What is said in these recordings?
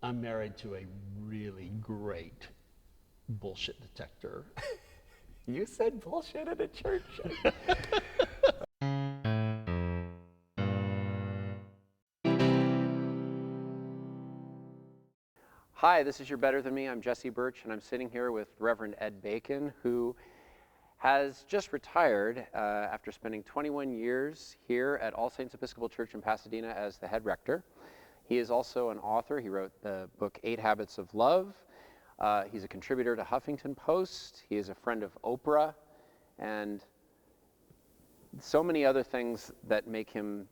I'm married to a really great bullshit detector. You said bullshit at a church. Hi, this is Your Better Than Me. I'm Jesse Birch, and I'm sitting here with Reverend Ed Bacon, who has just retired after spending 21 years here at Saints Episcopal Church in Pasadena as the head rector. He is also an author. He wrote the book 8 Habits of Love. He's a contributor to Huffington Post. He is a friend of Oprah, and so many other things that make him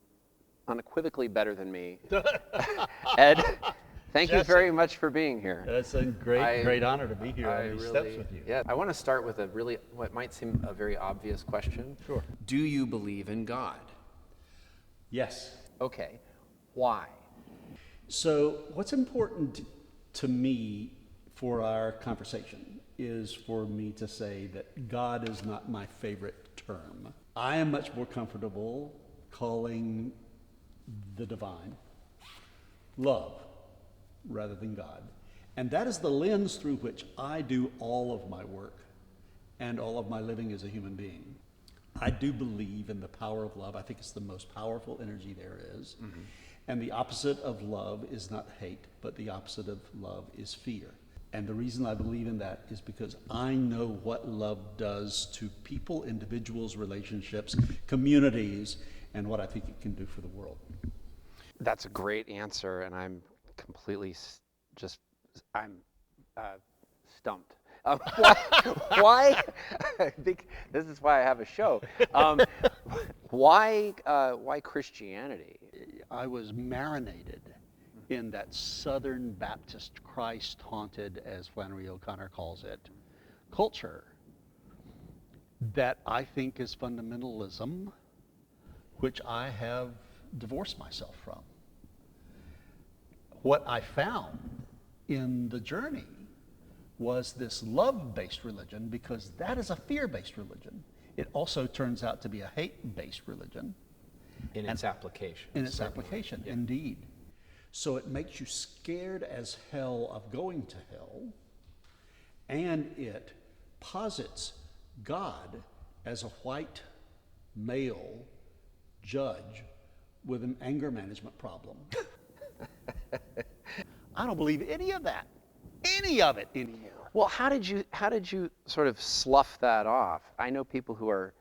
unequivocally better than me. Ed, thank you very much for being here. It's a great honor to be here on these steps with you. Yeah, I want to start with what might seem a very obvious question. Sure. Do you believe in God? Yes. Okay. Why? So what's important to me for our conversation is for me to say that God is not my favorite term. I am much more comfortable calling the divine love rather than God. And that is the lens through which I do all of my work and all of my living as a human being. I do believe in the power of love. I think it's the most powerful energy there is. Mm-hmm. And the opposite of love is not hate, but the opposite of love is fear. And the reason I believe in that is because I know what love does to people, individuals, relationships, communities, and what I think it can do for the world. That's a great answer, and I'm completely stumped. Why? I think this is why I have a show. Why Christianity? I was marinated in that Southern Baptist Christ-haunted, as Flannery O'Connor calls it, culture that I think is fundamentalism, which I have divorced myself from. What I found in the journey was this love-based religion, because that is a fear-based religion. It also turns out to be a hate-based religion. In its application. In its application, yeah. Indeed. So it makes you scared as hell of going to hell, and it posits God as a white male judge with an anger management problem. I don't believe any of it anymore. Well, how did you sort of slough that off? I know people who are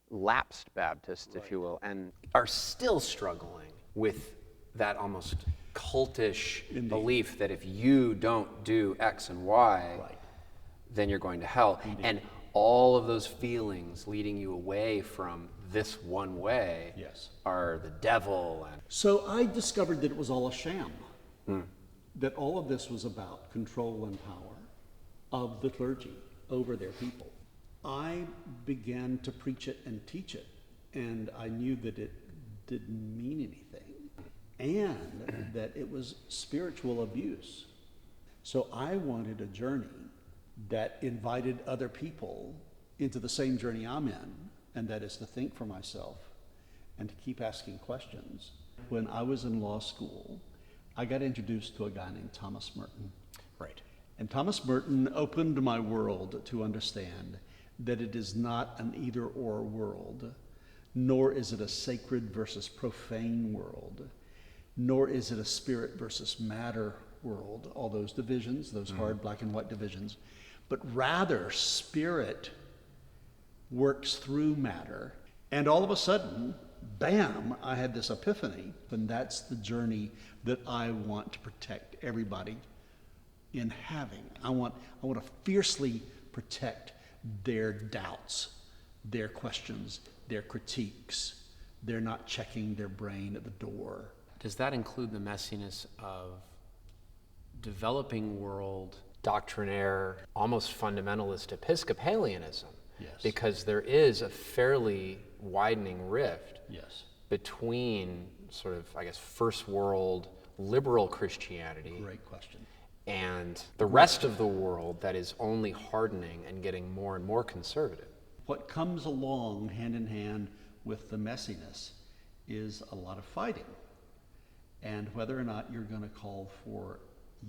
lapsed Baptists, if you will, and are still struggling with that almost cultish belief that if you don't do X and Y, then you're going to hell. Indeed. And all of those feelings leading you away from this one way are the devil. So I discovered that it was all a sham. That all of this was about control and power of the clergy over their people. I began to preach it and teach it, and I knew that it didn't mean anything, and that it was spiritual abuse. So I wanted a journey that invited other people into the same journey I'm in, and that is to think for myself and to keep asking questions. When I was in law school, I got introduced to a guy named Thomas Merton. Right. And Thomas Merton opened my world to understand that it is not an either-or world, nor is it a sacred versus profane world, nor is it a spirit versus matter world, all those divisions, those hard black and white divisions, but rather spirit works through matter. And all of a sudden, bam, I had this epiphany, and that's the journey that I want to protect everybody in having. I want to fiercely protect their doubts, their questions, their critiques. They're not checking their brain at the door. Does that include the messiness of developing world doctrinaire, almost fundamentalist Episcopalianism? Yes. Because there is a fairly widening rift between sort of, I guess, first world liberal Christianity. Great question. And the rest of the world that is only hardening and getting more and more conservative. What comes along hand in hand with the messiness is a lot of fighting. And whether or not you're going to call for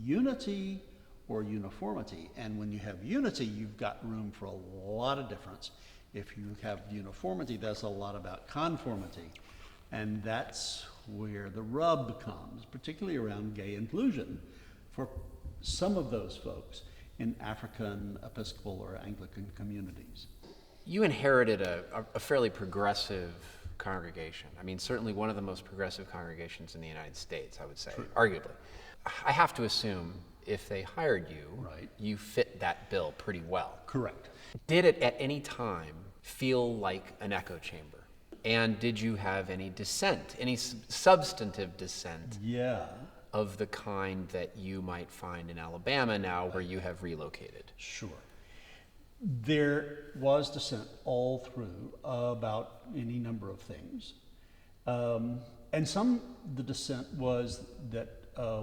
unity or uniformity. And when you have unity, you've got room for a lot of difference. If you have uniformity, that's a lot about conformity. And that's where the rub comes, particularly around gay inclusion for some of those folks in African Episcopal or Anglican communities. You inherited a fairly progressive congregation. I mean, certainly one of the most progressive congregations in the United States, I would say, arguably. I have to assume if they hired you, Right. you fit that bill pretty well. Correct. Did it at any time feel like an echo chamber? And did you have any dissent, any substantive dissent Yeah. of the kind that you might find in Alabama now where you have relocated? Sure. There was dissent all through about any number of things. And the dissent was that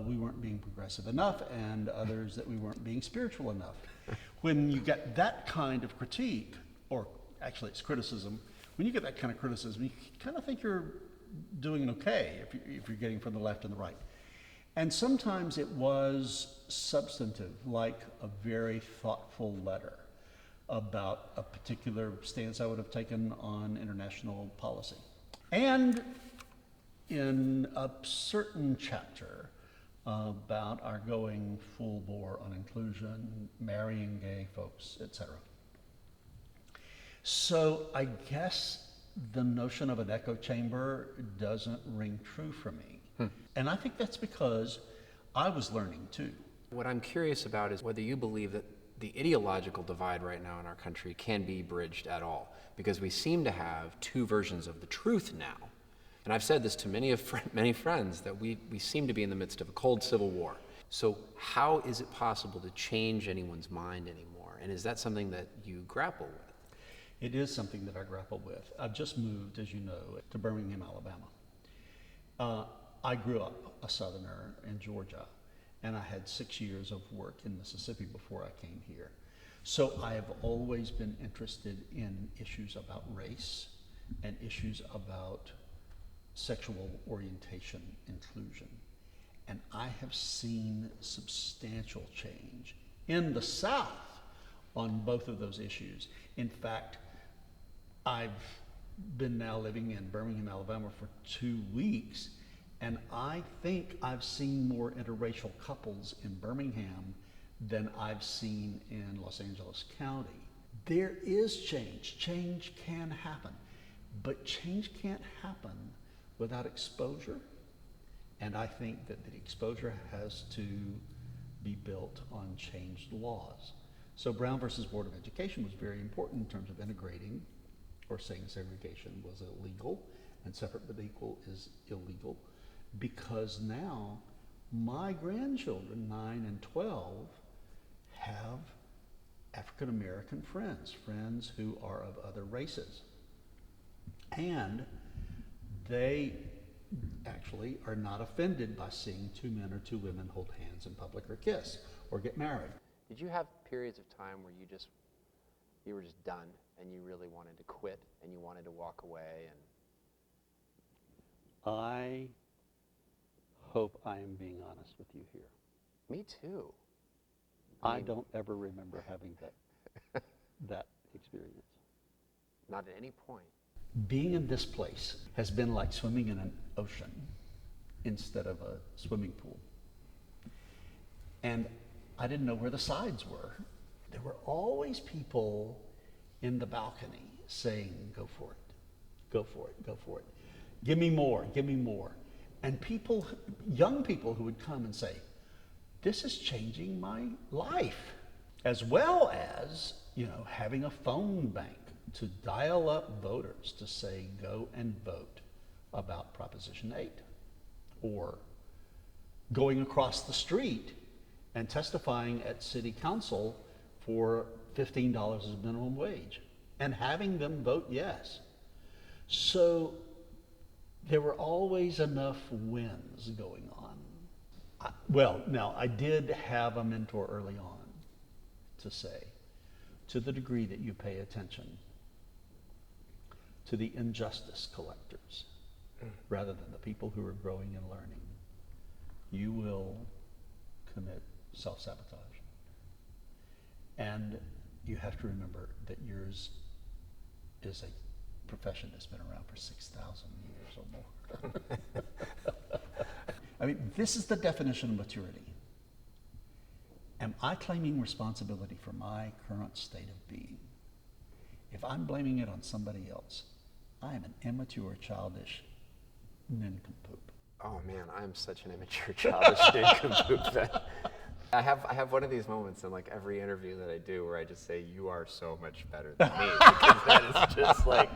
we weren't being progressive enough, and others that we weren't being spiritual enough. When you get that kind of critique, or actually it's criticism, when you get that kind of criticism, you kind of think you're doing okay if you're getting from the left and the right. And sometimes it was substantive, like a very thoughtful letter about a particular stance I would have taken on international policy. And in a certain chapter about our going full bore on inclusion, marrying gay folks, etc. So I guess the notion of an echo chamber doesn't ring true for me. And I think that's because I was learning too. What I'm curious about is whether you believe that the ideological divide right now in our country can be bridged at all, because we seem to have two versions of the truth now. And I've said this to many friends, that we seem to be in the midst of a cold civil war. So how is it possible to change anyone's mind anymore? And is that something that you grapple with? It is something that I grapple with. I've just moved, as you know, to Birmingham, Alabama. I grew up a Southerner in Georgia, and I had 6 years of work in Mississippi before I came here. So I have always been interested in issues about race and issues about sexual orientation inclusion. And I have seen substantial change in the South on both of those issues. In fact, I've been now living in Birmingham, Alabama for 2 weeks, and I think I've seen more interracial couples in Birmingham than I've seen in Los Angeles County. There is change. Change can happen, but change can't happen without exposure. And I think that the exposure has to be built on changed laws. So Brown versus Board of Education was very important in terms of integrating or saying segregation was illegal and separate but equal is illegal, because now my grandchildren, 9 and 12, have African American friends who are of other races. And they actually are not offended by seeing 2 men or 2 women hold hands in public or kiss or get married. Did you have periods of time where you were just done and you really wanted to quit and you wanted to walk away? And I hope I am being honest with you here. me too. I don't ever remember having that experience. Not at any point. Being in this place has been like swimming in an ocean instead of a swimming pool. And I didn't know where the sides were. There were always people in the balcony saying, go for it, go for it, go for it. Give me more, give me more. And people, young people who would come and say, this is changing my life. As well as, having a phone bank to dial up voters to say, go and vote about Proposition 8. Or going across the street and testifying at city council for $15 as minimum wage and having them vote yes. So there were always enough wins going on. Now I did have a mentor early on to say, to the degree that you pay attention to the injustice collectors rather than the people who are growing and learning, you will commit self-sabotage. And you have to remember that yours is a profession that's been around for 6,000 years or more. I mean, this is the definition of maturity. Am I claiming responsibility for my current state of being? If I'm blaming it on somebody else, I am an immature, childish nincompoop. Oh man, I'm such an immature, childish nincompoop. I have one of these moments in like every interview that I do where I just say, "You are so much better than me," because that is just like,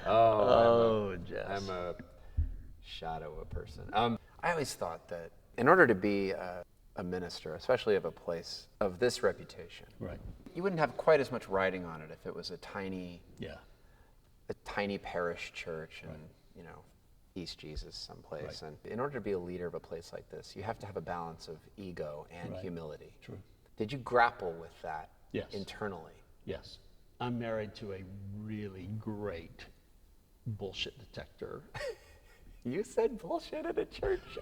I'm a shadow of a person. I always thought that in order to be a minister, especially of a place of this reputation, Right. you wouldn't have quite as much riding on it if it was a tiny parish church and East Jesus someplace. Right. And in order to be a leader of a place like this, you have to have a balance of ego and humility. True. Did you grapple with that internally? Yes. I'm married to a really great bullshit detector. You said bullshit at a church.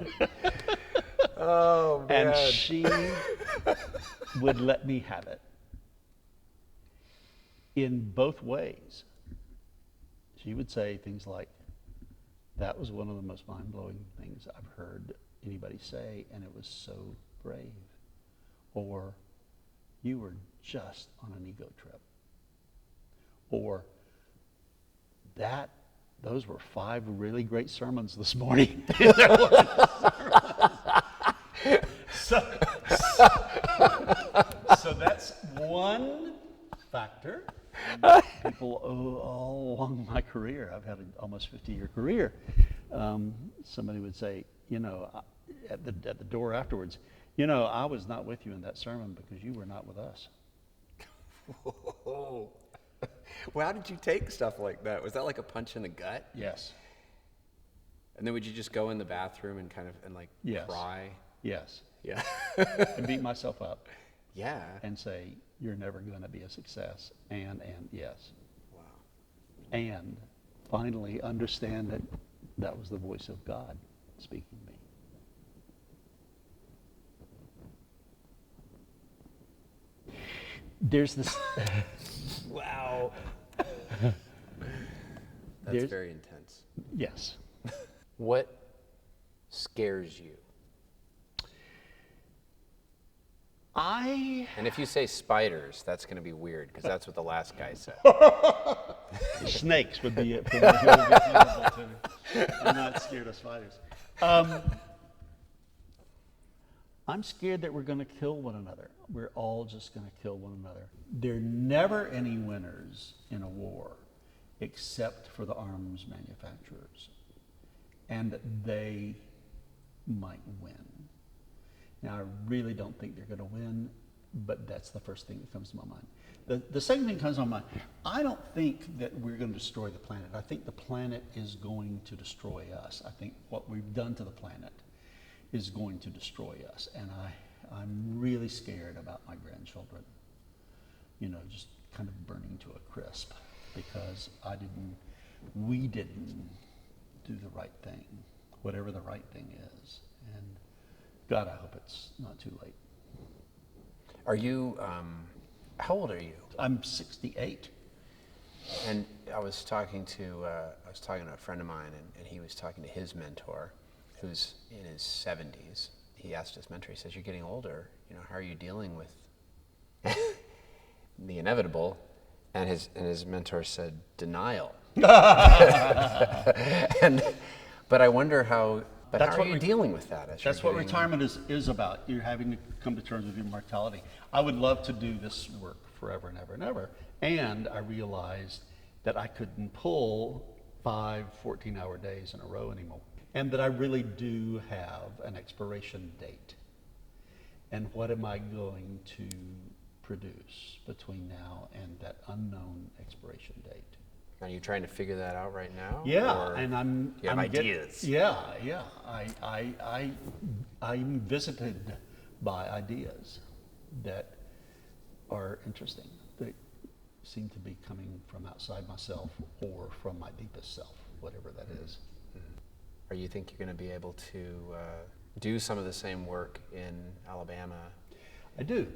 Oh, man. And she would let me have it in both ways. She would say things like, "That was one of the most mind-blowing things I've heard anybody say, and it was so brave." Or, "You were just on an ego trip." Or, those were 5 really great sermons this morning. So that's one factor. People all along my career, I've had an almost 50-year career, somebody would say, at the door afterwards, "I was not with you in that sermon because you were not with us." Whoa. Well, how did you take stuff like that? Was that like a punch in the gut? Yes. And then would you just go in the bathroom and Yes. cry? Yes. Yeah. And beat myself up Yeah. and say, "You're never going to be a success," and yes. Wow. And finally understand that that was the voice of God speaking to me. There's this. Wow. That's very intense. Yes. What scares you? And if you say spiders, that's going to be weird because that's what the last guy said. Snakes would be it for me. It would be terrible to me. I'm not scared of spiders. I'm scared that we're going to kill one another. We're all just going to kill one another. There are never any winners in a war except for the arms manufacturers. And they might win. Now, I really don't think they're going to win, but that's the first thing that comes to my mind. The second thing that comes to my mind, I don't think that we're going to destroy the planet. I think the planet is going to destroy us. I think what we've done to the planet is going to destroy us. And I'm really scared about my grandchildren, just kind of burning to a crisp because we didn't do the right thing, whatever the right thing is. And God, I hope it's not too late. Are you, how old are you? I'm 68. And I was talking to a friend of mine, and he was talking to his mentor, who's in his 70s. He asked his mentor, he says, "You're getting older, how are you dealing with the inevitable?" And his mentor said, "Denial." But I wonder how are you dealing with that? That's what retirement is about. You're having to come to terms with your mortality. I would love to do this work forever and ever and ever. And I realized that I couldn't pull 5 14-hour days in a row anymore. And that I really do have an expiration date. And what am I going to produce between now and that unknown expiration date? Are you trying to figure that out right now? Yeah, and you have ideas. I'm visited by ideas that are interesting, that seem to be coming from outside myself or from my deepest self, whatever that is. Or you think you're going to be able to do some of the same work in Alabama I do.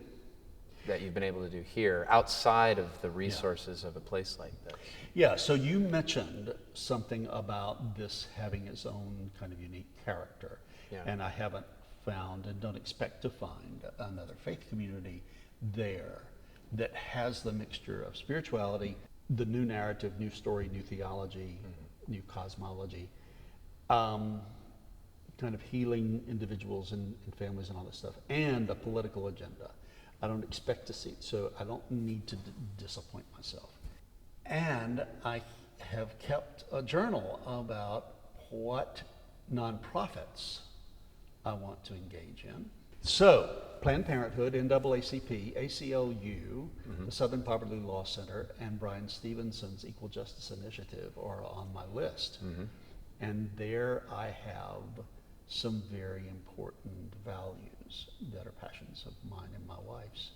that you've been able to do here outside of the resources of a place like this? Yeah, so you mentioned something about this having its own kind of unique character. Yeah. And I haven't found and don't expect to find another faith community there that has the mixture of spirituality, the new narrative, new story, new theology, new cosmology, kind of healing individuals and families and all this stuff, and a political agenda. I don't expect to see it, so I don't need to disappoint myself. And I have kept a journal about what nonprofits I want to engage in. So, Planned Parenthood, NAACP, ACLU, the Southern Poverty Law Center, and Brian Stevenson's Equal Justice Initiative are on my list. And there I have some very important values that are passions of mine and my wife's.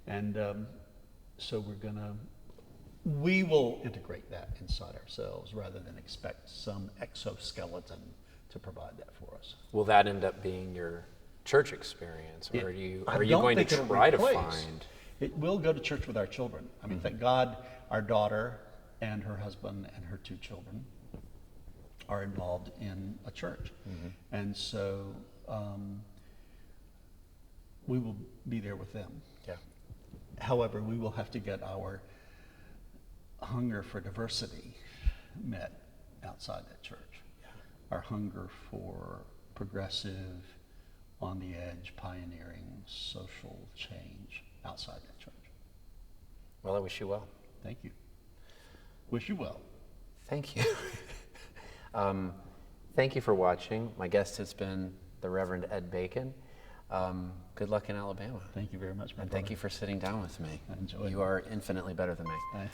And so we will integrate that inside ourselves rather than expect some exoskeleton to provide that for us. Will that end up being your church experience, or I are you don't going to think it'll try to replace. find? It will go to church with our children. I mean, thank God our daughter and her husband and her 2 children are involved in a church. And so we will be there with them. Yeah. However, we will have to get our hunger for diversity met outside that church. Our hunger for progressive, on the edge, pioneering social change outside that church. Well, I wish you well. Thank you. Wish you well. Thank you. Thank you for watching. My guest has been the Reverend Ed Bacon. Good luck in Alabama. Thank you very much, my And brother. thank you for sitting down with me. I enjoyed it. You are infinitely better than me.